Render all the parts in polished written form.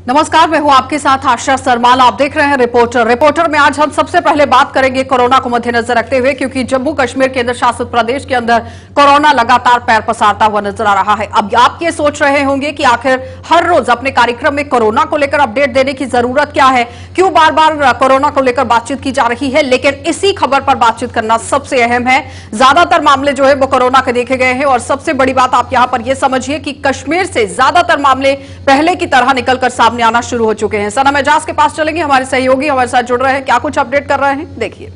नमस्कार, मैं हूं आपके साथ आशा सरमाल। आप देख रहे हैं रिपोर्टर में आज हम सबसे पहले बात करेंगे कोरोना को मद्देनजर रखते हुए, क्योंकि जम्मू कश्मीर केंद्र शासित प्रदेश के अंदर कोरोना लगातार पैर पसारता हुआ नजर आ रहा है। अब आप ये सोच रहे होंगे कि आखिर हर रोज अपने कार्यक्रम में कोरोना को लेकर अपडेट देने की जरूरत क्या है, क्यों बार बार कोरोना को लेकर बातचीत की जा रही है। लेकिन इसी खबर पर बातचीत करना सबसे अहम है। ज्यादातर मामले जो है वो कोरोना के देखे गए हैं, और सबसे बड़ी बात आप यहां पर यह समझिए कि कश्मीर से ज्यादातर मामले पहले की तरह निकलकर सामने आना शुरू हो चुके हैं। सनम एजाज के पास चलेंगे, हमारे सहयोगी हमारे साथ जुड़ रहे हैं, क्या कुछ अपडेट कर रहे हैं, देखिए।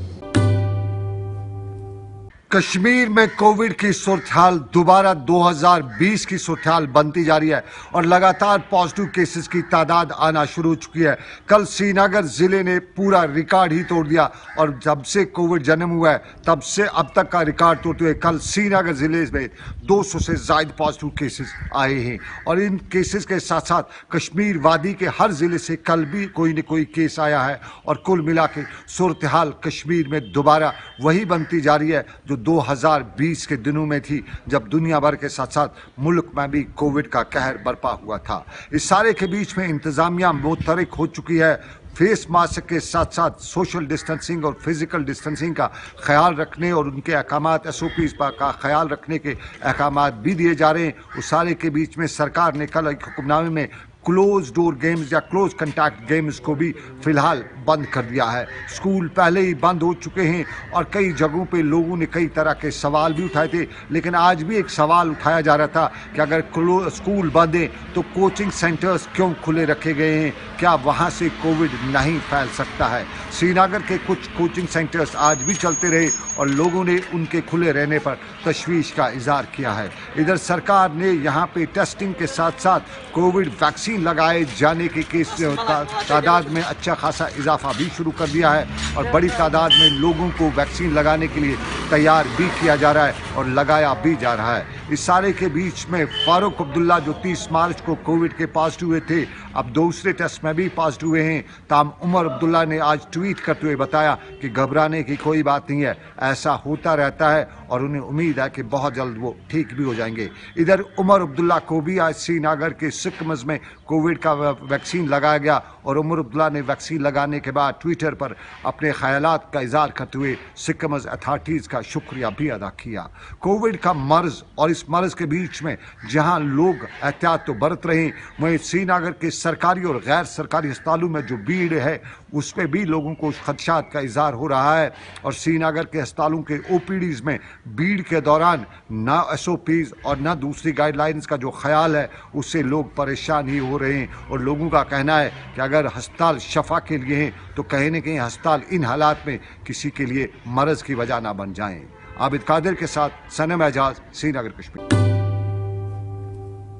कश्मीर में कोविड की सूरत-हाल दोबारा 2020 की सूरत-हाल बनती जा रही है और लगातार पॉजिटिव केसेस की तादाद आना शुरू हो चुकी है। कल श्रीनगर जिले ने पूरा रिकॉर्ड ही तोड़ दिया, और जब से कोविड जन्म हुआ है तब से अब तक का रिकॉर्ड तोड़ते हुए कल श्रीनगर जिले में 200 से ज्यादा पॉजिटिव केसेस आए हैं। और इन केसेस के साथ साथ कश्मीर वादी के हर जिले से कल भी कोई न कोई केस आया है, और कुल मिला के सूरत-हाल कश्मीर में दोबारा वही बनती जा रही है जो 2020 के दिनों में थी, जब दुनिया भर के साथ साथ मुल्क में भी कोविड का कहर बरपा हुआ था। इस सारे के बीच में इंतजामिया मुतहरिक हो चुकी है। फेस मास्क के साथ साथ सोशल डिस्टेंसिंग और फिजिकल डिस्टेंसिंग का ख्याल रखने और उनके अहकामात SOPs का ख्याल रखने के अहकामात भी दिए जा रहे हैं। उस सारे के बीच में सरकार ने कल एक हुक्मनामे में क्लोज डोर गेम्स या क्लोज कंटैक्ट गेम्स को भी फिलहाल बंद कर दिया है। स्कूल पहले ही बंद हो चुके हैं, और कई जगहों पे लोगों ने कई तरह के सवाल भी उठाए थे। लेकिन आज भी एक सवाल उठाया जा रहा था कि अगर स्कूल बंद है तो कोचिंग सेंटर्स क्यों खुले रखे गए हैं, क्या वहां से कोविड नहीं फैल सकता है। श्रीनगर के कुछ कोचिंग सेंटर्स आज भी चलते रहे और लोगों ने उनके खुले रहने पर तशवीश का इजहार किया है। इधर सरकार ने यहाँ पे टेस्टिंग के साथ साथ कोविड वैक्सीन लगाए जाने के केस तादाद में अच्छा खासा इजाफा भी शुरू कर दिया है, और बड़ी तादाद में लोगों को वैक्सीन लगाने के लिए तैयार भी किया जा रहा है और लगाया भी जा रहा है। इस सारे के बीच में फारूक अब्दुल्ला जो 30 मार्च को कोविड के पॉजिटिव हुए थे, अब दूसरे टेस्ट में भी पॉजिटिव हुए हैं। ताम उमर अब्दुल्ला ने आज ट्वीट करते हुए बताया कि घबराने की कोई बात नहीं है, ऐसा होता रहता है और उन्हें उम्मीद है कि बहुत जल्द वो ठीक भी हो जाएंगे। इधर उमर अब्दुल्ला को भी आज श्रीनगर के सिकमज में कोविड का वैक्सीन लगाया गया, और उमर अब्दुल्ला ने वैक्सीन लगाने के बाद ट्विटर पर अपने ख्यालात का इजहार करते हुए सिकमज अथॉरिटीज़ का शुक्रिया भी अदा किया। कोविड का मर्ज और इस मर्ज के बीच में जहां लोग एहतियात तो बरत रहे हैं, वहीं श्रीनगर के सरकारी और गैर सरकारी अस्पतालों में जो भीड़ है उस पर भी लोगों को खदशात का इजहार हो रहा है। और श्रीनगर के अस्पतालों के OPDs में भीड़ के दौरान ना SOPs और ना दूसरी गाइडलाइंस का जो ख्याल है उससे लोग परेशान ही हो रहे हैं, और लोगों का कहना है कि अगर अस्पताल शफा के लिए हैं तो कहीं न कहीं अस्पताल इन हालात में किसी के लिए मरज की वजह ना बन जाएं। आबिद कादिर के साथ सनम एजाज, श्रीनगर, कश्मीर।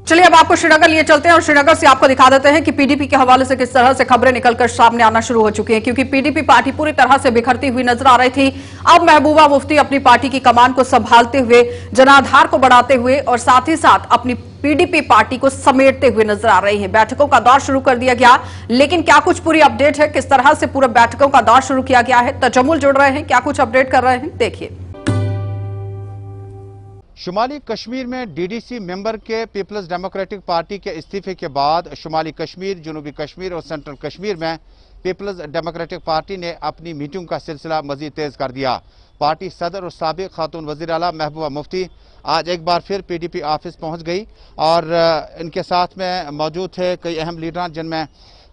चलिए अब आपको श्रीनगर लिए चलते हैं, और श्रीनगर से आपको दिखा देते हैं कि PDP के हवाले से किस तरह से खबरें निकलकर सामने आना शुरू हो चुकी हैं, क्योंकि PDP पार्टी पूरी तरह से बिखरती हुई नजर आ रही थी। अब महबूबा मुफ्ती अपनी पार्टी की कमान को संभालते हुए, जनाधार को बढ़ाते हुए और साथ ही साथ अपनी PDP पार्टी को समेटते हुए नजर आ रही हैं। बैठकों का दौर शुरू कर दिया गया, लेकिन क्या कुछ पूरी अपडेट है, किस तरह से पूरे बैठकों का दौर शुरू किया गया है। तजम्मुल जुड़ रहे हैं, क्या कुछ अपडेट कर रहे हैं, देखिए। शुमाली कश्मीर में DDC मेंबर के पीपल्स डेमोक्रेटिक पार्टी के इस्तीफे के बाद शुमाली कश्मीर, जनूबी कश्मीर और सेंट्रल कश्मीर में पीपल्स डेमोक्रेटिक पार्टी ने अपनी मीटिंग का सिलसिला मजीद तेज कर दिया। पार्टी सदर और साबिक खातून वज़ीर आला महबूबा मुफ्ती आज एक बार फिर PDP ऑफिस पहुंच गई, और इनके साथ में मौजूद थे कई अहम लीडर, जिनमें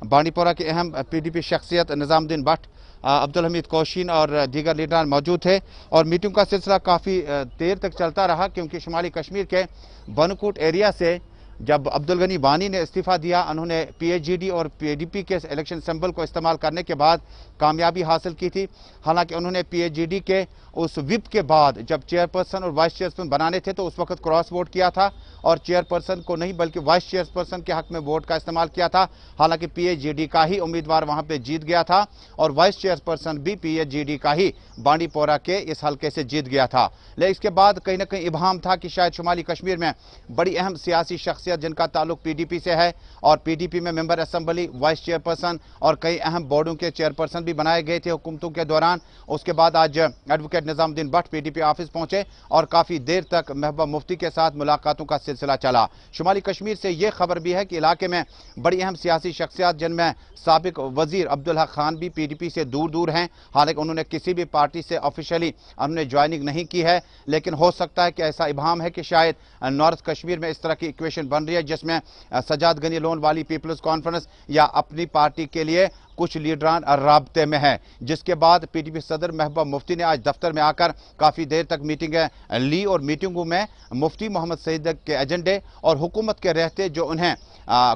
बांडीपोरा के अहम PDP शख्सियत निज़ामुद्दीन भट्ट, अब्दुल हमीद कोशीन और दीगर लीडर मौजूद थे। और मीटिंग का सिलसिला काफ़ी देर तक चलता रहा, क्योंकि शुमाली कश्मीर के बनकोट एरिया से जब अब्दुल गनी वानी ने इस्तीफ़ा दिया, उन्होंने PHGD और PDP के इलेक्शन सिंबल को इस्तेमाल करने के बाद कामयाबी हासिल की थी। हालांकि उन्होंने PHGD के उस विप के बाद जब चेयरपर्सन और वाइस चेयरपर्सन बनाने थे तो उस वक्त क्रॉस वोट किया था, और चेयरपर्सन को नहीं बल्कि वाइस चेयरपर्सन के हक में वोट का इस्तेमाल किया था। हालांकि PHGD का ही उम्मीदवार वहां पे जीत गया था, और वाइस चेयरपर्सन भी PHGD का ही बांडीपोरा के इस हल्के से जीत गया था। लेकिन इसके बाद कहीं ना कहीं इबाहम था कि शायद शुमाली कश्मीर में बड़ी अहम सियासी शख्सियत शख्सियत जिनका ताल्लुक पीडीपी से है और पीडीपी में मेंबर असेंबली, वाइस चेयरपर्सन और कई अहम बोर्डों के चेयरपर्सन भी बनाए गए थे हुकूमतों के दौरान। उसके बाद आज advocate Nizamuddin Bhatt PDP office पहुंचे और काफी देर तक महबूबा मुफ्ती के साथ मुलाकातों का सिलसिला चला। शुमाली कश्मीर से यह खबर भी है कि इलाके में बड़ी अहम सियासी शख्सियत जिनमें साबिक वजीर अब्दुल हक खान भी पीडीपी से दूर हैं। हालांकि उन्होंने किसी भी पार्टी से ऑफिशियली उन्होंने ज्वाइनिंग नहीं की है, लेकिन हो सकता है कि ऐसा इबाम है कि शायद नॉर्थ कश्मीर में इस तरह की इक्वेशन बन रही है जिसमें सजाद गनी लोन वाली पीपल्स कॉन्फ्रेंस या अपनी पार्टी के लिए कुछ लीडरान राब्ते में है। जिसके बाद पीडीपी सदर महबूबा मुफ्ती ने आज दफ्तर में आकर काफी देर तक मीटिंगें ली और मीटिंगों में मुफ्ती मोहम्मद सईद के एजेंडे और हुकूमत के रहते जो उन्हें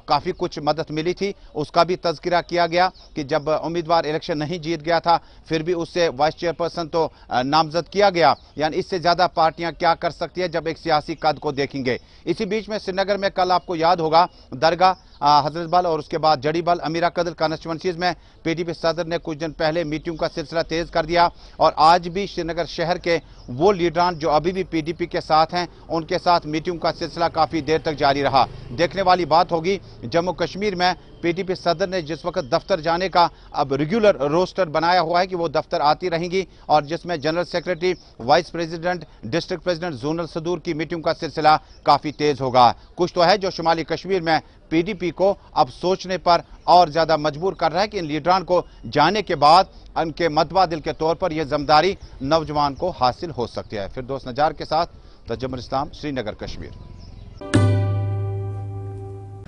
काफी कुछ मदद मिली थी उसका भी तज़किरा किया गया कि जब उम्मीदवार इलेक्शन नहीं जीत गया था फिर भी उससे वाइस चेयरपर्सन तो नामजद किया गया, यानी इससे ज्यादा पार्टियां क्या कर सकती है जब एक सियासी कद को देखेंगे। इसी बीच में श्रीनगर में कल आपको याद होगा दरगाह, हजरत बल और उसके बाद जड़ी बल, अमीरा कदर कॉन्स्टिट्यूंसीज में पीडीपी सदर ने कुछ दिन पहले मीटिंग का सिलसिला तेज कर दिया और आज भी श्रीनगर शहर के वो लीडरान जो अभी भी पीडीपी के साथ हैं उनके साथ मीटिंग का सिलसिला काफी देर तक जारी रहा। देखने वाली बात होगी जम्मू कश्मीर में पीडीपी सदर ने जिस वक्त दफ्तर जाने का अब रेगुलर रोस्टर बनाया हुआ है कि वो दफ्तर आती रहेंगी और जिसमें general secretary, vice president, district president, zonal सदूर की मीटिंग का सिलसिला काफी तेज होगा। कुछ तो है जो शुमाली कश्मीर में पीडीपी को अब सोचने पर और ज्यादा मजबूर कर रहा है कि इन लीडरान को जाने के बाद उनके मतबादिल के तौर पर यह जिम्मेदारी नौजवान को हासिल हो सकती है। फिरदौस नजार के साथ तजम्मुल इस्लाम, श्रीनगर कश्मीर।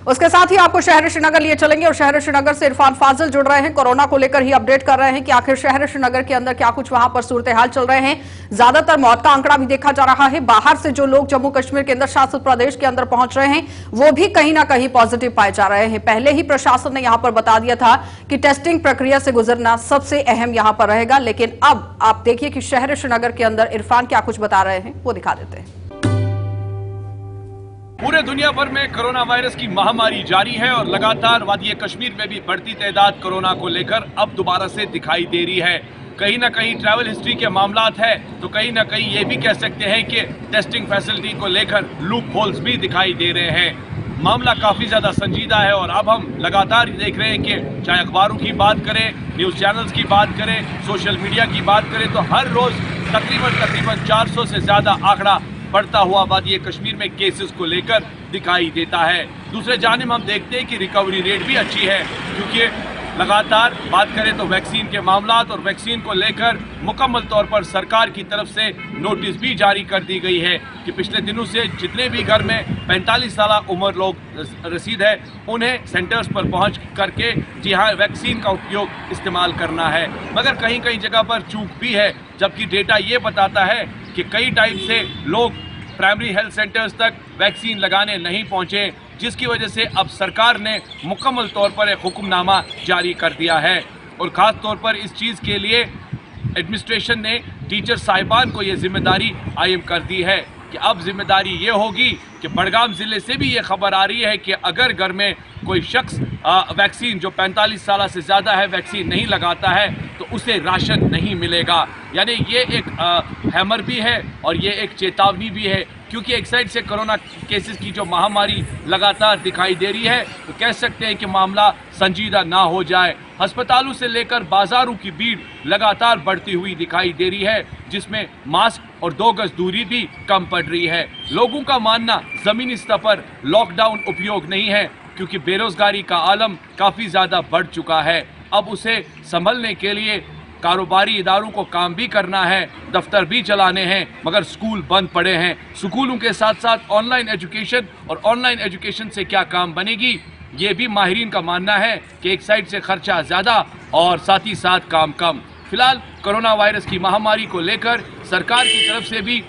उसके साथ ही आपको शहर श्रीनगर लिए चलेंगे और शहर श्रीनगर से इरफान फाजिल जुड़ रहे हैं, कोरोना को लेकर ही अपडेट कर रहे हैं कि आखिर शहर श्रीनगर के अंदर क्या कुछ वहां पर सूरत हाल चल रहे हैं। ज्यादातर मौत का आंकड़ा भी देखा जा रहा है। बाहर से जो लोग जम्मू कश्मीर केंद्र शासित प्रदेश के अंदर पहुंच रहे हैं वो भी कहीं ना कहीं पॉजिटिव पाए जा रहे हैं। पहले ही प्रशासन ने यहां पर बता दिया था कि टेस्टिंग प्रक्रिया से गुजरना सबसे अहम यहां पर रहेगा, लेकिन अब आप देखिए कि शहर श्रीनगर के अंदर इरफान क्या कुछ बता रहे हैं वो दिखा देते हैं। पूरे दुनिया भर में कोरोना वायरस की महामारी जारी है और लगातार वादी कश्मीर में भी बढ़ती तादाद कोरोना को लेकर अब दोबारा से दिखाई दे रही है। कहीं ना कहीं ट्रैवल हिस्ट्री के मामलात है तो कहीं ना कहीं ये भी कह सकते हैं कि टेस्टिंग फैसिलिटी को लेकर लूप होल्स भी दिखाई दे रहे हैं। मामला काफी ज्यादा संजीदा है और अब हम लगातार देख रहे हैं कि चाहे अखबारों की बात करें, न्यूज चैनल्स की बात करें, सोशल मीडिया की बात करें तो हर रोज तकरीबन 400 से ज्यादा आंकड़ा बढ़ता हुआ वादी कश्मीर में केसेस को लेकर दिखाई देता है। दूसरे जानिब हम देखते हैं कि रिकवरी रेट भी अच्छी है क्योंकि लगातार बात करें तो वैक्सीन के मामलात और वैक्सीन को लेकर मुकम्मल तौर पर सरकार की तरफ से नोटिस भी जारी कर दी गई है कि पिछले दिनों से जितने भी घर में 45 साल उम्र लोग रसीद है उन्हें सेंटर्स पर पहुंच करके जी हाँ वैक्सीन का उपयोग इस्तेमाल करना है। मगर कहीं कहीं जगह पर चूक भी है, जबकि डेटा ये बताता है कि कई टाइम से लोग प्राइमरी हेल्थ सेंटर्स तक वैक्सीन लगाने नहीं पहुंचे, जिसकी वजह से अब सरकार ने मुकम्मल तौर पर एक हुक्मनामा जारी कर दिया है और ख़ास तौर पर इस चीज़ के लिए एडमिनिस्ट्रेशन ने टीचर साहिबान को ये जिम्मेदारी आयम कर दी है कि अब जिम्मेदारी ये होगी कि बड़गाम ज़िले से भी ये खबर आ रही है कि अगर घर में कोई शख्स वैक्सीन जो 45 साल से ज़्यादा है वैक्सीन नहीं लगाता है तो उसे राशन नहीं मिलेगा। यानी ये एक हैमर भी है और ये एक चेतावनी भी है क्योंकि एक साइड से कोरोना केसेस की जो महामारी लगातार दिखाई दे रही है तो कह सकते हैं कि मामला संजीदा ना हो जाए। अस्पतालों से लेकर बाजारों की भीड़ लगातार बढ़ती हुई दिखाई दे रही है जिसमें मास्क और 2 गज दूरी भी कम पड़ रही है। लोगों का मानना जमीनी स्तर पर लॉकडाउन उपयोग नहीं है क्योंकि बेरोजगारी का आलम काफ़ी ज़्यादा बढ़ चुका है। अब उसे संभलने के लिए कारोबारी इदारों को काम भी करना है, दफ्तर भी चलाने हैं, मगर स्कूल बंद पड़े हैं। स्कूलों के साथ साथ ऑनलाइन एजुकेशन और ऑनलाइन एजुकेशन से क्या काम बनेगी, ये भी माहिरीन का मानना है कि एक साइड से खर्चा ज़्यादा और साथ ही साथ काम कम। फिलहाल कोरोना वायरस की महामारी को लेकर सरकार की तरफ से भी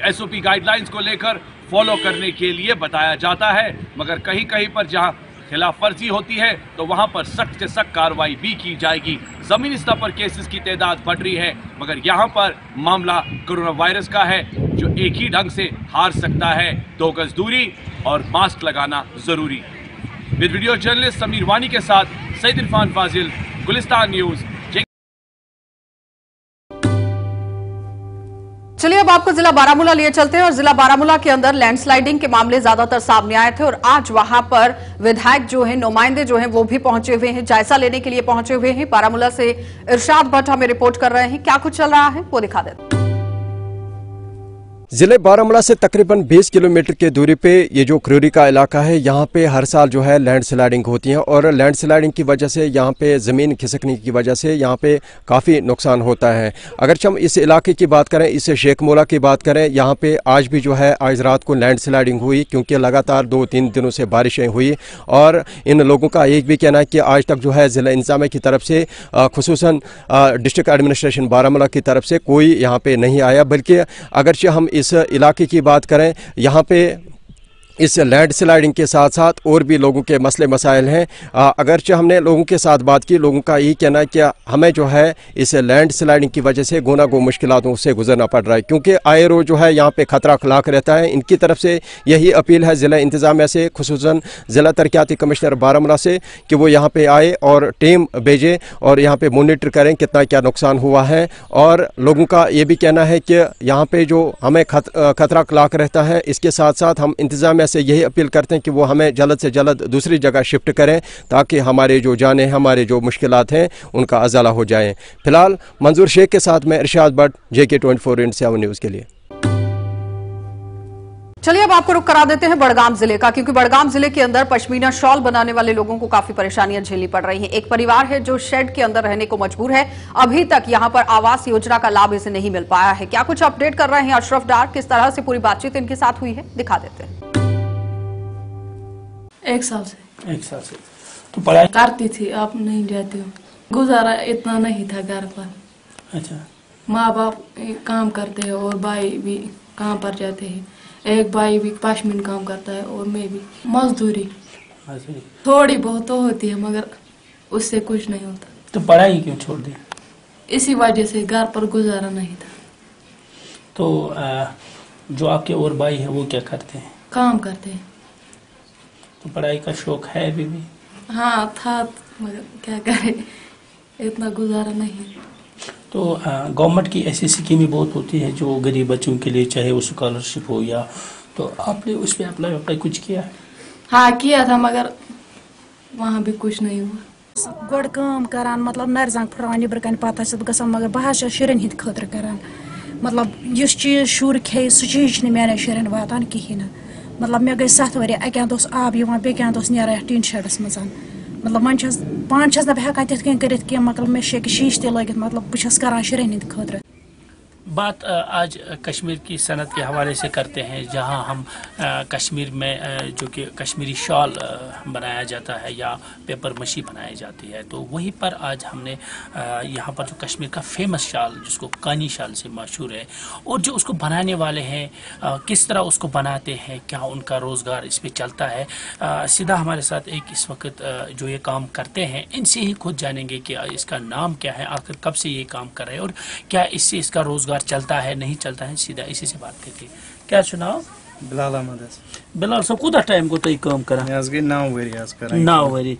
SOP गाइडलाइंस को लेकर फॉलो करने के लिए बताया जाता है, मगर कहीं कहीं पर जहां खिलाफ वर्जी होती है तो वहां पर सख्त से सख्त कार्रवाई भी की जाएगी। जमीनी स्तर पर केसेस की तादाद बढ़ रही है मगर यहां पर मामला कोरोना वायरस का है जो एक ही ढंग से हार सकता है, 2 गज दूरी और मास्क लगाना जरूरी। विद वीडियो जर्नलिस्ट समीर वानी के साथ सईद इरफान फाजिल, गुलिस्तान न्यूज। चलिए अब आपको जिला बारामूला लिए चलते हैं और जिला बारामूला के अंदर लैंडस्लाइडिंग के मामले ज्यादातर सामने आए थे और आज वहां पर विधायक जो हैं, नुमाइंदे जो हैं, वो भी पहुंचे हुए हैं, जायजा लेने के लिए पहुंचे हुए हैं। बारामूला से इरशाद भट्ट हमें रिपोर्ट कर रहे हैं, क्या कुछ चल रहा है वो दिखा देते हैं। जिले बारामूला से तकरीबन 20 किलोमीटर की दूरी पे ये जो क्रोरी का इलाका है, यहाँ पे हर साल जो है लैंडस्लाइडिंग होती है और लैंडस्लाइडिंग की वजह से यहाँ पे ज़मीन खिसकने की वजह से यहाँ पे काफ़ी नुकसान होता है। अगर हम इस इलाके की बात करें, इस शेख मोला की बात करें, यहाँ पे आज भी जो है आज रात को लैंडस्लाइडिंग हुई क्योंकि लगातार 2-3 दिनों से बारिशें हुई और इन लोगों का एक भी कहना है कि आज तक जो है ज़िला इंतज़ामिया की तरफ से खुसूसन डिस्ट्रिक्ट एडमिनिस्ट्रेशन बारामूला की तरफ से कोई यहाँ पे नहीं आया। बल्कि अगरचे हम इस इलाके की बात करें, यहाँ पे इस लैंड स्लाइडिंग के साथ साथ और भी लोगों के मसले मसाइल हैं। अगरचे हमने लोगों के साथ बात की, लोगों का ये कहना है कि हमें जो है इस लैंड स्लाइडिंग की वजह से गुना गो मुश्किलातों से गुजरना पड़ रहा है क्योंकि आए रोज जो है यहाँ पे खतरा खलाक रहता है। इनकी तरफ से यही अपील है ज़िला इंतज़ामिया से, खुसूसन ज़िला तरक्याती कमिश्नर बारामूला से कि वो यहाँ पे आए और टीम भेजे और यहाँ पे मॉनिटर करें कितना क्या नुकसान हुआ है। और लोगों का ये भी कहना है कि यहाँ पे जो हमें खतरा खलाक रहता है, इसके साथ साथ हम इंतज़ामिया से यही अपील करते हैं कि वो हमें जल्द से जल्द दूसरी जगह शिफ्ट करें ताकि हमारे जो जाने हमारे जो मुश्किलात हैं उनका अज़ाला हो जाए। फिलहाल मंजूर शेख के साथ मैं इरशाद भट्ट, JK 24/7 न्यूज़ के लिए। चलिए अब आपको रुक करा देते हैं बड़गाम जिले का, क्योंकि बड़गाम जिले के अंदर पश्मीना शॉल बनाने वाले लोगों को काफी परेशानियां झेलनी पड़ रही हैं। एक परिवार है जो शेड के अंदर रहने को मजबूर है, अभी तक यहां पर आवास योजना का लाभ इसे नहीं मिल पाया है। क्या कुछ अपडेट कर रहे हैं अशरफ डार, किस तरह से पूरी बातचीत इनके साथ हुई है, दिखा देते हैं। 1 साल से तो पढ़ाई करती थी, अब नहीं जाती हूँ। गुजारा इतना नहीं था घर पर। अच्छा, माँ बाप काम करते हैं और भाई भी काम पर जाते हैं। एक भाई भी पश्मीन काम करता है और मैं भी मजदूरी थोड़ी बहुत तो होती है मगर उससे कुछ नहीं होता। तो पढ़ाई क्यों छोड़ दी? इसी वजह से घर पर गुजारा नहीं था। तो जो आपके और भाई है वो क्या करते हैं? काम करते हैं। तो पढ़ाई का शौक है अभी भी? हाँ था, मगर क्या करे, इतना गुजारा नहीं। तो गवर्नमेंट की ऐसी स्कीमें बहुत होती है जो गरीब बच्चों के लिए, चाहे वो स्कॉलरशिप हो या, तो आपने उस पर अप्लाई कुछ किया है? हाँ किया था मगर वहाँ भी कुछ नहीं हुआ। गोड़ काम करान मतलब नरजंग फुरान नबर कन पता गसान, मगर बह शुरन हिंद खतर करान। मतलब इस चीज शुर खे सह चीज मे शुरन वातान कहें। मतलब मे गई 7 वरी अक अंद आब बेक अंद नीरान टीन शेडस मज। मतलब वन पान ना बह हेकान तिथ कन करित कह, मतलब मे शीश ते लगित, मतलब बस करान शुरन हिंद खतर। बात आज कश्मीर की सनत के हवाले से करते हैं, जहां हम कश्मीर में जो कि कश्मीरी शॉल बनाया जाता है या पेपर मशी बनाई जाती है, तो वहीं पर आज हमने यहां पर जो कश्मीर का फेमस शाल जिसको कानी शाल से मशहूर है और जो उसको बनाने वाले हैं किस तरह उसको बनाते हैं, क्या उनका रोज़गार इस पर चलता है, सीधा हमारे साथ एक इस वक्त जो ये काम करते हैं इनसे ही खुद जानेंगे कि इसका नाम क्या है, आखिर कब से ये काम कर रहे हैं और क्या इससे इसका रोज़गार चलता है नहीं चलता है। सीधा इसी से बात करते हैं। क्या सुनाओ? बिलाल अहमद। बिलाल सब कूदा टाइम को तय काम करा? 9 वरी करा। 9 वरी।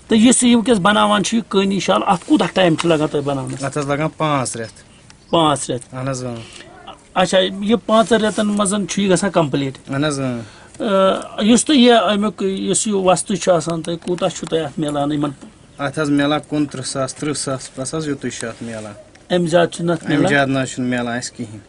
तो ये वस बनावान कानी शाल अत कूदा टाइम लगा तय बनाने? अत लगा 5 रेत। 5 रेत। अच्छा, ये 5 रेतन मजन गसा कंप्लीट? युस तो ये अमुक युस ये वस्तु तय कूता तय मिलान? अत मिलान 29,000 30,000 बस युत मिलान। अम ज्यादा मिलान कहें।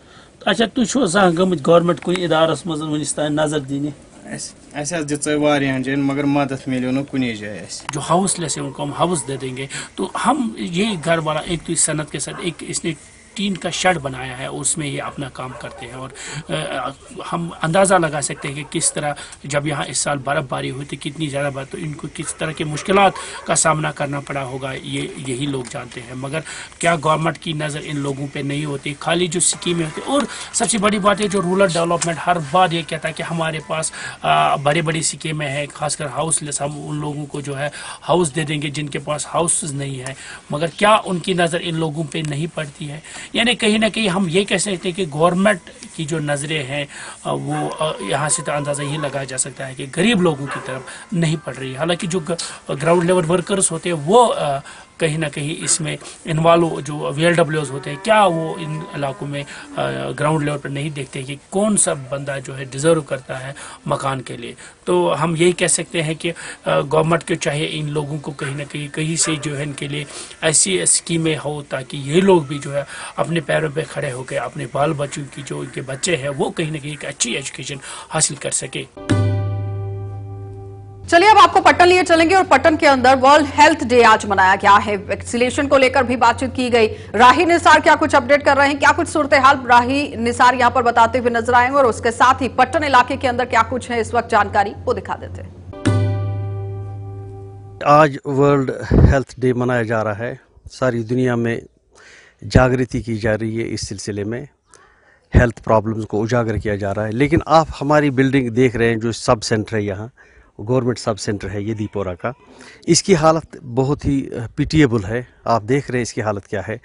अच्छा, तुम गमत गवर्नमेंट कुछ इदारस मज वनिस तान नजर दिन? दिन जान मगर मदद मिलो न कुछ जाए। जो हाउसलेस है उनको हम हाउस दे देंगे। तो हम ये घर वाला एक तो इस सनत के साथ एक इसने टीन का शेड बनाया है और उसमें ये अपना काम करते हैं और हम अंदाज़ा लगा सकते हैं कि किस तरह जब यहाँ इस साल बर्फ़बारी हुई थी कितनी ज़्यादा बात, तो इनको किस तरह के मुश्किलात का सामना करना पड़ा होगा ये यही लोग जानते हैं। मगर क्या गवर्नमेंट की नज़र इन लोगों पे नहीं होती? खाली जो स्कीमें होती और सबसे बड़ी बात है जो रूरल डेवलपमेंट हर बार ये कहता है कि हमारे पास बड़ी बड़ी स्कीमें हैं, खासकर हाउसलेस, हम उन लोगों को जो है हाउस दे देंगे जिनके पास हाउस नहीं है। मगर क्या उनकी नज़र इन लोगों पर नहीं पड़ती है? यानी कहीं ना कहीं हम ये कह सकते हैं कि गवर्नमेंट की जो नज़रें हैं वो यहाँ से तो अंदाज़ा ये लगाया जा सकता है कि गरीब लोगों की तरफ नहीं पड़ रही है। हालांकि जो ग्राउंड लेवल वर्कर्स होते हैं वो कहीं ना कहीं इसमें इन्वॉल्व जो VLWs होते हैं, क्या वो इन इलाकों में ग्राउंड लेवल पर नहीं देखते कि कौन सा बंदा जो है डिजर्व करता है मकान के लिए। तो हम यही कह सकते हैं कि गवर्नमेंट को चाहिए इन लोगों को कहीं ना कहीं से जो है इनके लिए ऐसी स्कीमें हो ताकि ये लोग भी जो है अपने पैरों पे खड़े होकर अपने बाल बच्चों की जो इनके बच्चे हैं वो कहीं ना कहीं एक अच्छी एजुकेशन हासिल कर सके। चलिए अब आपको पटन लिए चलेंगे और पटन के अंदर वर्ल्ड हेल्थ डे आज मनाया गया है। वैक्सीनेशन को लेकर भी बातचीत की गई। राही निसार क्या कुछ अपडेट कर रहे हैं, क्या कुछ सूरत हाल राही निसार यहां पर बताते हुए नजर आएंगे और उसके साथ ही पटन इलाके के अंदर क्या कुछ है इस वक्त जानकारी वो दिखा देते हैं। आज वर्ल्ड हेल्थ डे मनाया जा रहा है। सारी दुनिया में जागृति की जा रही है इस सिलसिले में, हेल्थ प्रॉब्लम्स को उजागर किया जा रहा है। लेकिन आप हमारी बिल्डिंग देख रहे हैं जो सब सेंटर है, यहाँ गवर्नमेंट सब सेंटर है यदीपोरा का, इसकी हालत बहुत ही पिटिएबल है। आप देख रहे हैं इसकी हालत क्या है।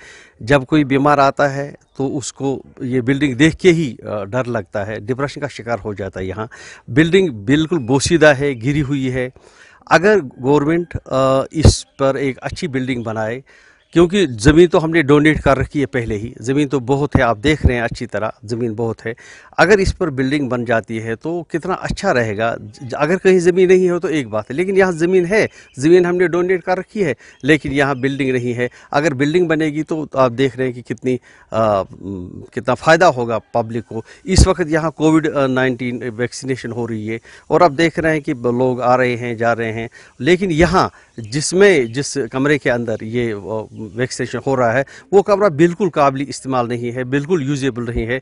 जब कोई बीमार आता है तो उसको ये बिल्डिंग देख के ही डर लगता है, डिप्रेशन का शिकार हो जाता है। यहाँ बिल्डिंग बिल्कुल बोसीदा है, गिरी हुई है। अगर गवर्नमेंट इस पर एक अच्छी बिल्डिंग बनाए, क्योंकि ज़मीन तो हमने डोनेट कर रखी है पहले ही, ज़मीन तो बहुत है, आप देख रहे हैं अच्छी तरह ज़मीन बहुत है। अगर इस पर बिल्डिंग बन जाती है तो कितना अच्छा रहेगा। अगर कहीं ज़मीन नहीं हो तो एक बात है, लेकिन यहाँ ज़मीन है, ज़मीन हमने डोनेट कर रखी है, लेकिन यहाँ बिल्डिंग नहीं है। अगर बिल्डिंग बनेगी तो आप देख रहे हैं कि कितना फ़ायदा होगा पब्लिक को। इस वक्त यहाँ कोविड-19 वैक्सीनेशन हो रही है और आप देख रहे हैं कि लोग आ रहे हैं जा रहे हैं, लेकिन यहाँ जिस कमरे के अंदर ये वैक्सीनेशन हो रहा है वो कमरा बिल्कुल काबिल इस्तेमाल नहीं है, बिल्कुल यूजेबल नहीं है।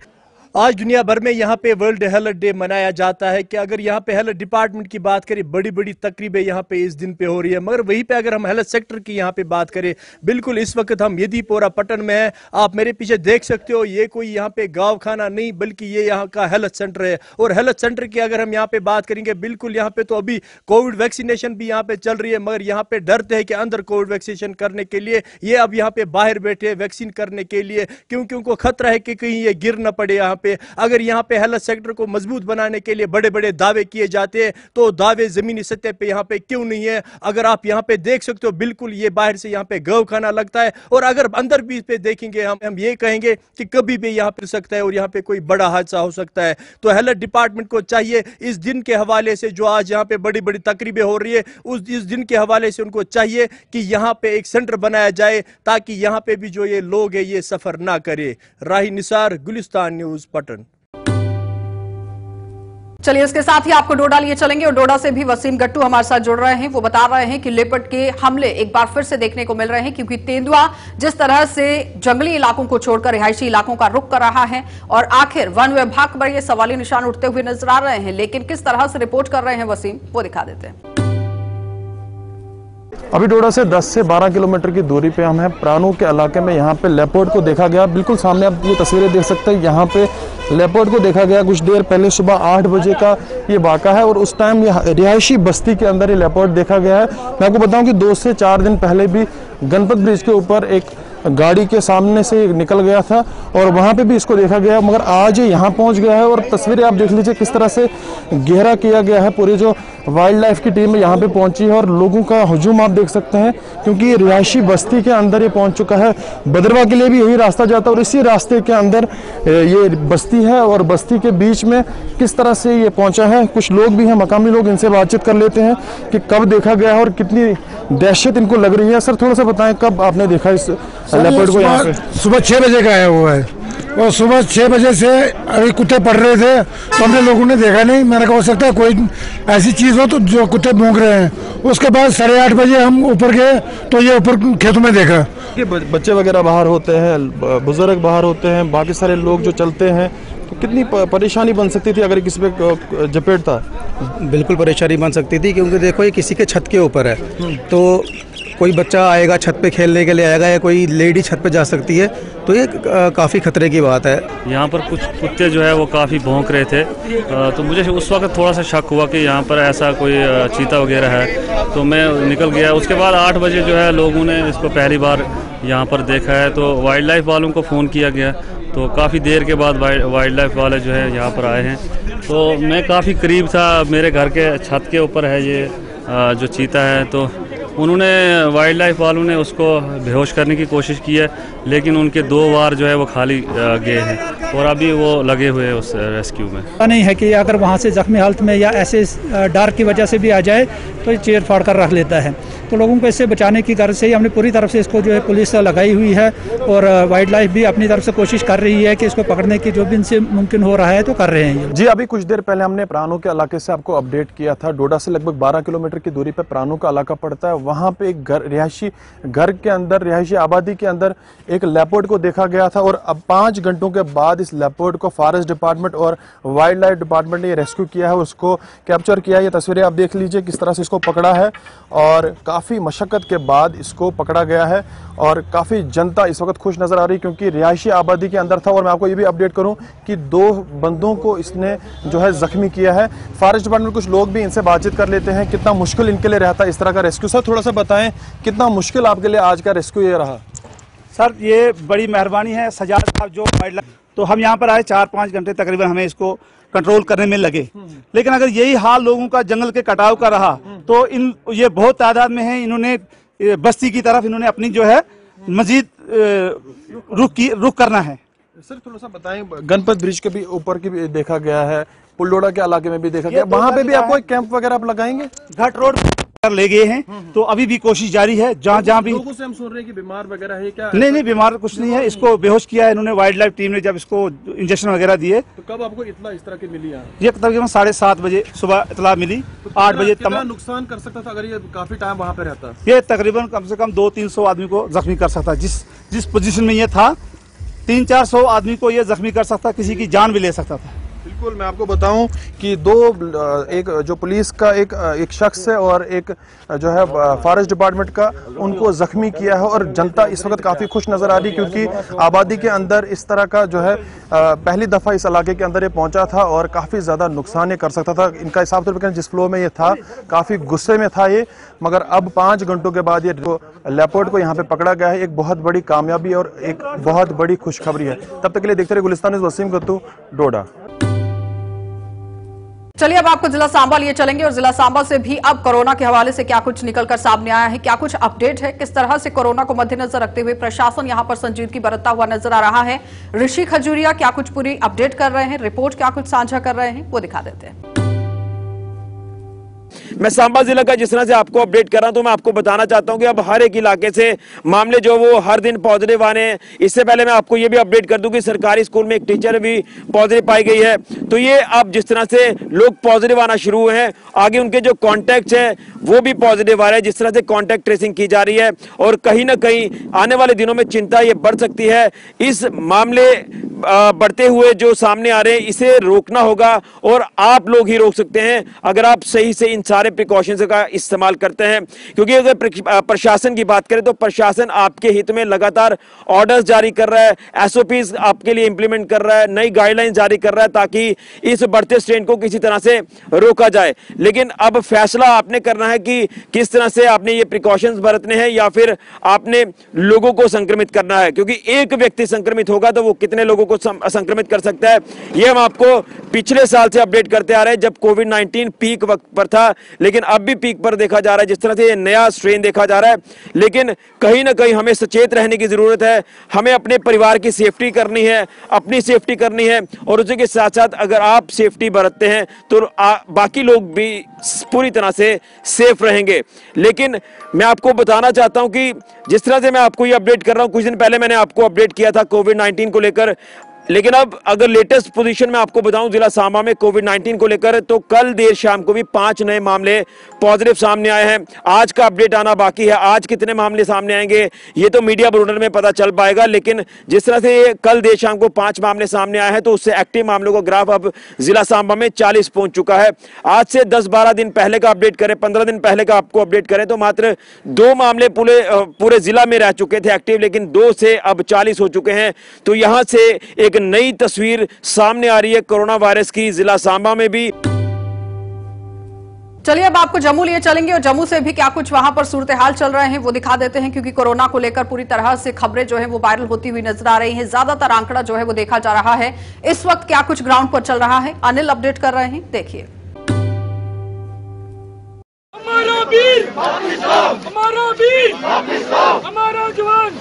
आज दुनिया भर में यहाँ पे वर्ल्ड हेल्थ डे मनाया जाता है कि अगर यहाँ पे हेल्थ डिपार्टमेंट की बात करें, बड़ी बड़ी तकरीबें यहाँ पे इस दिन पे हो रही है, मगर वहीं पे अगर हम हेल्थ सेक्टर की यहाँ पे बात करें, बिल्कुल इस वक्त हम यदीपोरा पटन में है। आप मेरे पीछे देख सकते हो, ये कोई यहाँ पे गाँव खाना नहीं बल्कि ये यहाँ का हेल्थ सेंटर है। और हेल्थ सेंटर की अगर हम यहाँ पे बात करेंगे, बिल्कुल यहाँ पे तो अभी कोविड वैक्सीनेशन भी यहाँ पे चल रही है, मगर यहाँ पे डरते हैं कि अंदर कोविड वैक्सीनेशन करने के लिए ये अब यहाँ पे बाहर बैठे वैक्सीन करने के लिए, क्योंकि उनको खतरा है कि कहीं ये गिर न पड़े। यहाँ पे अगर यहाँ पे हेल्थ सेक्टर को मजबूत बनाने के लिए बड़े बड़े दावे किए जाते हैं, तो दावे जमीनी सतह पे यहाँ पे क्यों नहीं है। अगर आप यहाँ पे देख सकते हो, बिल्कुल ये बाहर से यहाँ पे गौ खाना लगता है, और अगर अंदर भी पे देखेंगे हम ये कहेंगे कि कभी भी यहाँ पे सकता है और यहाँ पे कोई बड़ा हादसा हो सकता है। तो हेल्थ डिपार्टमेंट को चाहिए इस दिन के हवाले से, जो आज यहाँ पे बड़ी बड़ी तकरीबें हो रही है, इस दिन के हवाले से उनको चाहिए कि यहाँ पे एक सेंटर बनाया जाए ताकि यहाँ पे भी जो ये लोग है ये सफर ना करे। राही निसार, गुलिस्तान न्यूज, पटन। चलिए इसके साथ ही आपको डोडा लिए चलेंगे और डोडा से भी वसीम गट्टू हमारे साथ जुड़ रहे हैं। वो बता रहे हैं कि लेपर्ड के हमले एक बार फिर से देखने को मिल रहे हैं, क्योंकि तेंदुआ जिस तरह से जंगली इलाकों को छोड़कर रिहायशी इलाकों का रुख कर रहा है और आखिर वन विभाग पर ये सवाली निशान उठते हुए नजर आ रहे हैं। लेकिन किस तरह से रिपोर्ट कर रहे हैं वसीम, वो दिखा देते हैं। अभी डोडा से 10 से 12 किलोमीटर की दूरी पे हम हैं, प्राणू के इलाके में। यहाँ पे लेपर्ड को देखा गया, बिल्कुल सामने आप ये तस्वीरें देख सकते हैं। यहाँ पे लेपर्ड को देखा गया कुछ देर पहले, सुबह 8 बजे का ये वाक़ा है और उस टाइम ये रिहायशी बस्ती के अंदर ये लेपर्ड देखा गया है। मैं आपको बताऊं कि 2 से 4 दिन पहले भी गणपत ब्रिज के ऊपर एक गाड़ी के सामने से निकल गया था और वहाँ पे भी इसको देखा गया, मगर आज ये यहाँ पहुँच गया है। और तस्वीरें आप देख लीजिए किस तरह से घेरा किया गया है। पूरी जो वाइल्ड लाइफ की टीम यहाँ पे पहुंची है और लोगों का हुजूम आप देख सकते हैं, क्योंकि ये रिहायशी बस्ती के अंदर ये पहुंच चुका है। बदरवा के लिए भी यही रास्ता जाता है और इसी रास्ते के अंदर ये बस्ती है और बस्ती के बीच में किस तरह से ये पहुंचा है। कुछ लोग भी हैं, मकामी लोग, इनसे बातचीत कर लेते हैं कि कब देखा गया है और कितनी दहशत इनको लग रही है। सर थोड़ा सा बताएं, कब आपने देखा इस लेपर्ड को? यहाँ पे सुबह 6 बजे का आया हुआ है और सुबह 6 बजे से अभी कुत्ते पड़ रहे थे तो हमने लोगों ने देखा नहीं। मैंने कहा हो सकता है कोई ऐसी चीज़ हो तो जो कुत्ते भौंक रहे हैं। उसके बाद 8:30 बजे हम ऊपर गए तो ये ऊपर खेतों में देखा। ये बच्चे वगैरह बाहर होते हैं, बुजुर्ग बाहर होते हैं, बाकी सारे लोग जो चलते हैं, तो कितनी परेशानी बन सकती थी अगर किसी पे जपेटता? बिल्कुल परेशानी बन सकती थी, क्योंकि देखो ये किसी के छत के ऊपर है, तो कोई बच्चा आएगा छत पे खेलने के लिए आएगा या कोई लेडी छत पे जा सकती है, तो ये काफ़ी खतरे की बात है। यहाँ पर कुछ कुत्ते जो है वो काफ़ी भौंक रहे थे, तो मुझे उस वक्त थोड़ा सा शक हुआ कि यहाँ पर ऐसा कोई चीता वगैरह है, तो मैं निकल गया। उसके बाद 8 बजे जो है लोगों ने इसको पहली बार यहाँ पर देखा है, तो वाइल्ड लाइफ वालों को फ़ोन किया गया, तो काफ़ी देर के बाद वाइल्ड लाइफ वाले जो है यहाँ पर आए हैं। तो मैं काफ़ी करीब था, मेरे घर के छत के ऊपर है ये जो चीता है, तो उन्होंने वाइल्ड लाइफ वालों ने उसको बेहोश करने की कोशिश की है, लेकिन उनके 2 बार जो है वो खाली गए हैं और अभी वो लगे हुए हैं उस रेस्क्यू में। नहीं है कि अगर वहाँ से जख्मी हालत में या ऐसे डर की वजह से भी आ जाए तो ये चीर फाड़ कर रख लेता है। तो लोगों को इससे बचाने की गर्ज से ही हमने पूरी तरफ से इसको जो है पुलिस लगाई हुई है और वाइल्ड लाइफ भी अपनी तरफ से कोशिश कर रही है कि इसको पकड़ने की जो भी इनसे मुमकिन हो रहा है तो कर रहे हैं। जी, अभी कुछ देर पहले हमने प्राणों के इलाके से आपको अपडेट किया था। डोडा से लगभग 12 किलोमीटर की दूरी पर प्राणों का इलाका पड़ता है। वहाँ पे एक रिहायशी घर के अंदर, रिहायशी आबादी के अंदर एक लेपर्ड को देखा गया था और अब 5 घंटों के बाद इस लेपर्ड को फॉरेस्ट डिपार्टमेंट और वाइल्ड लाइफ डिपार्टमेंट ने रेस्क्यू किया है, उसको कैप्चर किया है। ये तस्वीरें आप देख लीजिए किस तरह से इसको पकड़ा है और काफ़ी मशक्कत के बाद इसको पकड़ा गया है और काफ़ी जनता इस वक्त खुश नजर आ रही क्योंकि रिहायशी आबादी के अंदर था। और मैं आपको ये भी अपडेट करूं कि 2 बंदों को इसने जो है जख्मी किया है। फॉरेस्ट डिपार्टमेंट कुछ लोग भी इनसे बातचीत कर लेते हैं, कितना मुश्किल इनके लिए रहता है इस तरह का रेस्क्यू। सर थोड़ा सा बताएं कितना मुश्किल आपके लिए आज का रेस्क्यू ये रहा? सर ये बड़ी मेहरबानी है सजाद साहब जो वाइल्ड लाइफ, तो हम यहाँ पर आए 4-5 घंटे तकरीबन हमें इसको कंट्रोल करने में लगे, लेकिन अगर यही हाल लोगों का जंगल के कटाव का रहा तो ये बहुत तादाद में है। इन्होंने बस्ती की तरफ इन्होंने अपनी जो है मजीद रुख करना है। सर थोड़ा सा बताएं, गणपत ब्रिज के भी ऊपर की भी देखा गया है, पुलडोड़ा के इलाके में भी देखा गया, वहाँ पे भी आपको एक कैंप वगैरह आप लगाएंगे? घाट रोड पर ले गए हैं तो अभी भी कोशिश जारी है। जहाँ भी लोगों से हम सुन रहे हैं कि बीमार वगैरह है क्या? नहीं, बीमार कुछ नहीं है। इसको बेहोश किया है इन्होंने, वाइल्ड लाइफ टीम ने जब इसको इंजेक्शन वगैरह दिए। तो कब आपको इतना इस तरह की मिली? ये तकरीबन 7:30 बजे सुबह इतला मिली। 8 बजे नुकसान कर सकता था अगर ये काफी टाइम वहाँ पे रहता? ये तकरीबन कम से कम 200-300 आदमी को जख्मी कर सकता। जिस पोजीशन में ये था 300-400 आदमी को ये जख्मी कर सकता, किसी की जान भी ले सकता था। बिल्कुल, मैं आपको बताऊं कि एक जो पुलिस का एक शख्स है और एक जो है फॉरेस्ट डिपार्टमेंट का, उनको जख्मी किया है और जनता इस वक्त काफ़ी खुश नज़र आ रही क्योंकि आबादी के अंदर इस तरह का जो है पहली दफ़ा इस इलाके के अंदर ये पहुंचा था और काफ़ी ज़्यादा नुकसान ये कर सकता था। इनका हिसाब से जिस फ्लो में ये था काफ़ी गुस्से में था ये, मगर अब 5 घंटों के बाद ये लेपर्ड को यहाँ पे पकड़ा गया है। एक बहुत बड़ी कामयाबी और एक बहुत बड़ी खुशखबरी है। तब तक के लिए देखते रहे गुलिस्तान न्यूज़, वसीम गत्तू, डोडा। चलिए अब आपको जिला सांबा लिए चलेंगे और जिला सांबा से भी अब कोरोना के हवाले से क्या कुछ निकलकर सामने आया है, क्या कुछ अपडेट है, किस तरह से कोरोना को मद्देनजर रखते हुए प्रशासन यहां पर संजीदगी बरतता हुआ नजर आ रहा है। ऋषि खजूरिया क्या कुछ पूरी अपडेट कर रहे हैं, रिपोर्ट क्या कुछ साझा कर रहे हैं, वो दिखा देते हैं। मैं सांबा जिला का जिस तरह से आपको अपडेट कर रहा हूं तो मैं आपको बताना चाहता हूं कि अब हर एक इलाके से मामले जो वो हर दिन पॉजिटिव आने हैं। इससे पहले मैं आपको ये भी अपडेट कर दूं कि सरकारी स्कूल में एक टीचर भी पॉजिटिव पाई गई है। तो ये अब जिस तरह से लोग पॉजिटिव आना शुरू हुए हैं, आगे उनके जो कॉन्टैक्ट है वो भी पॉजिटिव आ रहे हैं। जिस तरह से कॉन्टैक्ट ट्रेसिंग की जा रही है और कहीं ना कहीं आने वाले दिनों में चिंता ये बढ़ सकती है। इस मामले बढ़ते हुए जो सामने आ रहे हैं इसे रोकना होगा और आप लोग ही रोक सकते हैं अगर आप सही से इन सारे प्रिकॉशंस का इस्तेमाल करते हैं। क्योंकि अगर प्रशासन की बात करें तो प्रशासन आपके हित में लगातार ऑर्डर्स जारी कर रहा है, एसओपीज आपके लिए इंप्लीमेंट कर रहा है, नई गाइडलाइंस जारी कर रहा है ताकि इस बढ़ते स्ट्रेन को किसी तरह से रोका जाए। लेकिन अब फैसला आपने करना है कि किस तरह से आपने ये प्रिकॉशंस बरतने हैं या फिर आपने लोगों को संक्रमित करना है। क्योंकि एक व्यक्ति संक्रमित होगा तो वो कितने लोगों को संक्रमित कर सकता है, ये हम आपको पिछले साल से अपडेट करते आ रहे हैं जब कोविड-19 पीक वक्त पर था। लेकिन अब भी पीक पर देखा जा रहा है, जिस तरह से ये नया स्ट्रेन देखा जा रहा है। लेकिन कहीं ना कहीं हमें सचेत रहने की जरूरत है। हमें अपने परिवार की सेफ्टी करनी है, अपनी सेफ्टी करनी है और उसी के साथ साथ अगर आप सेफ्टी बरतते हैं तो बाकी लोग भी पूरी तरह से सेफ रहेंगे। लेकिन मैं आपको बताना चाहता हूं कि जिस तरह से मैं आपको ये अपडेट कर रहा हूं, कुछ दिन पहले मैंने आपको अपडेट किया था कोविड-19 को लेकर, लेकिन अब अगर लेटेस्ट पोजीशन में आपको बताऊं जिला सांबा में कोविड-19 को लेकर, तो कल देर शाम को भी 5 नए मामले पॉजिटिव सामने आए हैं। आज का अपडेट आना बाकी है। आज कितने मामले सामने आएंगे ये तो मीडिया ब्रोडर में पता चल पाएगा। लेकिन जिस तरह से कल देर शाम को 5 मामले सामने आए हैं तो उससे एक्टिव मामलों का ग्राफ अब जिला सांबा में 40 पहुंच चुका है। आज से 10-12 दिन पहले का अपडेट करें, 15 दिन पहले का आपको अपडेट करें तो मात्र 2 मामले पूरे जिला में रह चुके थे एक्टिव, लेकिन 2 से अब 40 हो चुके हैं। तो यहां से एक नई तस्वीर सामने आ रही है कोरोना वायरस की जिला सांबा में भी। चलिए अब आपको जम्मू लिए चलेंगे और जम्मू से भी क्या कुछ वहां पर सूरत हाल चल रहे हैं वो दिखा देते हैं। क्योंकि कोरोना को लेकर पूरी तरह से खबरें जो है वो वायरल होती हुई नजर आ रही हैं। ज्यादातर आंकड़ा जो है वो देखा जा रहा है। इस वक्त क्या कुछ ग्राउंड पर चल रहा है, अनिल अपडेट कर रहे हैं, देखिए। हमारा वीर हमारा जवान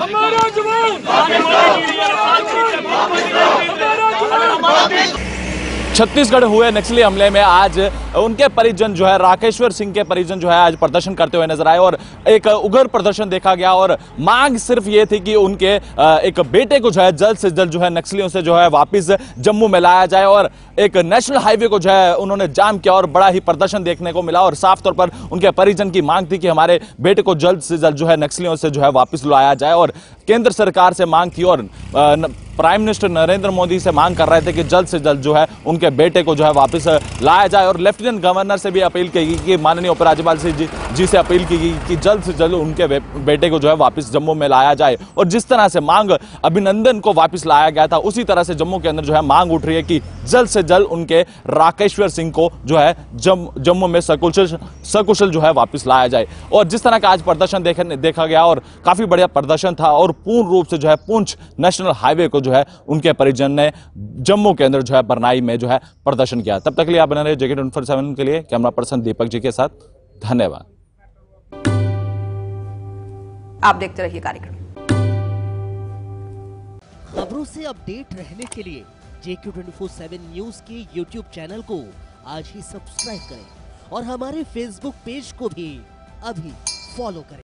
हमारा जवान छत्तीसगढ़ हुए नक्सली हमले में आज उनके परिजन जो है राकेश्वर सिंह के परिजन जो है आज प्रदर्शन करते हुए नजर आए और एक उग्र प्रदर्शन देखा गया और मांग सिर्फ ये थी कि उनके एक बेटे को जो है जल्द से जल्द जो है नक्सलियों से जो है वापस जम्मू में लाया जाए और एक नेशनल हाईवे को जो है उन्होंने जाम किया और बड़ा ही प्रदर्शन देखने को मिला और साफ तौर पर उनके परिजन की मांग थी कि हमारे बेटे को जल्द से जल्द जो है नक्सलियों से जो है वापस लाया जाए और केंद्र सरकार से मांग थी और प्राइम मिनिस्टर नरेंद्र मोदी से मांग कर रहे थे कि जल्द से जल्द जो है उनके बेटे को जो है वापस लाया जाए और लेफ्टिनेंट गवर्नर से भी अपील की गई कि माननीय उपराज्यपाल जी से अपील की गई कि जल्द से जल्द उनके बेटे को जो है वापस जम्मू में लाया जाए और जिस तरह से मांग अभिनंदन को वापस लाया गया था उसी तरह से जम्मू के अंदर जो है मांग उठ रही है कि जल्द से जल्द उनके राकेश्वर सिंह को जो है जम्मू में सकुशल जो है वापस लाया जाए और जिस तरह का आज प्रदर्शन देखा गया और काफी बढ़िया प्रदर्शन था और पूर्ण रूप से जो है पुंछ नेशनल हाईवे को जो है उनके परिजन ने जम्मू के अंदर जो है बरनाई में जो है प्रदर्शन किया। तब तक के लिए आप बने रहे जेके 24/7 के लिए कैमरा पर्सन दीपक जी के साथ, धन्यवाद। आप देखते रहिए कार्यक्रम। खबरों से अपडेट रहने के लिए जेके 24/7 न्यूज के यूट्यूब चैनल को आज ही सब्सक्राइब करें और हमारे फेसबुक पेज को भी अभी फॉलो करें।